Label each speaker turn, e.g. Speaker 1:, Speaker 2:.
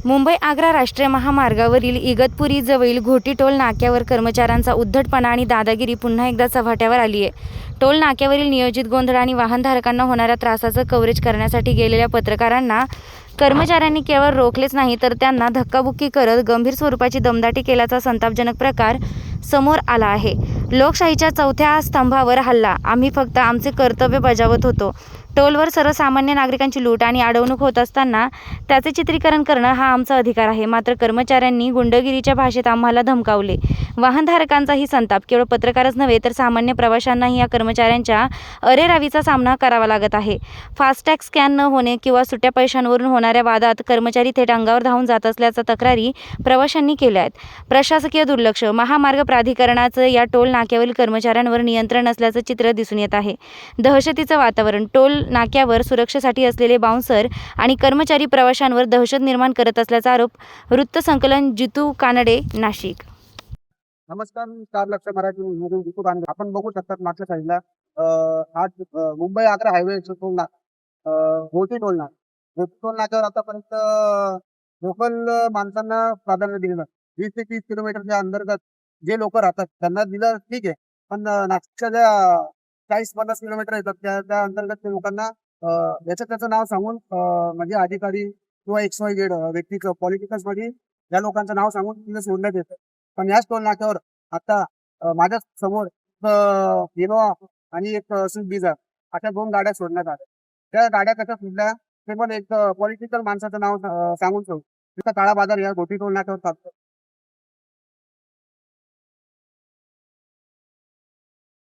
Speaker 1: मुंबई आग्रा राष्ट्रीय महामार्गावरील इगतपुरी जवळील घोटी टोल नाक्यावर कर्मचाऱ्यांचा उद्धटपणा आणि दादागिरी पुन्हा एकदा चव्हाट्यावर आली आहे. टोल नाक्यावरील नियोजित गोंधळ आणि वाहनधारकांना होणाऱ्या त्रासाचं कव्हरेज करण्यासाठी गेलेल्या पत्रकारांना कर्मचाऱ्यांनी केवळ रोखलेच नाही तर त्यांना धक्काबुक्की करत गंभीर स्वरूपाची दमदाटी केल्याचा संतापजनक प्रकार समोर आला आहे. लोकशाहीच्या चौथ्या स्तंभावर हल्ला. आम्ही फक्त आमचे कर्तव्य बजावत होतो. टोलवर सर्वसामान्य नागरिकांची लूट आणि अडवणूक होत असताना त्याचे चित्रीकरण करणं हा आमचा अधिकार आहे. मात्र कर्मचाऱ्यांनी गुंडगिरीच्या भाषेत आम्हाला धमकावले. वाहनधारकांचाही संताप. केवळ पत्रकारच नव्हे तर सामान्य प्रवाशांनाही या कर्मचाऱ्यांच्या अरेरावीचा सामना करावा लागत आहे. फास्टॅग स्कॅन न होणे किंवा सुट्या पैशांवरून होणाऱ्या वादात कर्मचारी थेट अंगावर धावून जात असल्याच्या तक्रारी प्रवाशांनी केल्या आहेत. प्रशासकीय दुर्लक्ष. महामार्ग प्राधिकरणाचं या टोल नाक्यावरील कर्मचाऱ्यांवर नियंत्रण नसल्याचं चित्र दिसून येत आहे. दहशतीचं वातावरण. टोल नाक्यावर सुरक्षेसाठी असलेले बाउन्सर आणि कर्मचारी प्रवाशांवर दहशत निर्माण करत असल्याचा आरोप. वृत्तसंकलन जितू कानडे, नाशिक.
Speaker 2: नमस्कार, मी स्टार लक्ष मराठी जितू कानडे. आपण बघू शकतात मागच्या साईडला आज Mumbai Agra highway toll Ghoti toll नाक्यावर आतापर्यंत लोकल माणसांना प्राधान्य दिलेलं 20 ते 30 किलोमीटरच्या अंतर्गत जे लोक राहतात त्यांना दिलं, ठीक आहे. पण नाशिकच्या ज्या 40-50 किलोमीटर येतात त्या अंतर्गत ते लोकांना त्याचं नाव सांगून म्हणजे अधिकारी किंवा XYZ व्यक्तीचं पॉलिटिकल्स मध्ये या लोकांचं नाव सांगून तिथे सोडण्यात येतं. पण याच टोल नाक्यावर आता माझ्या समोर इनोवा आणि एक स्विफ्ट डिझायर अशा 2 गाड्या सोडण्यात आल्या. त्या गाड्या कशा सोडल्या ते पण एक पॉलिटिकल माणसाचं नाव सांगून सोडलं. तिथं काळा बाजार या घोटी टोल नाक्यावर चालतो.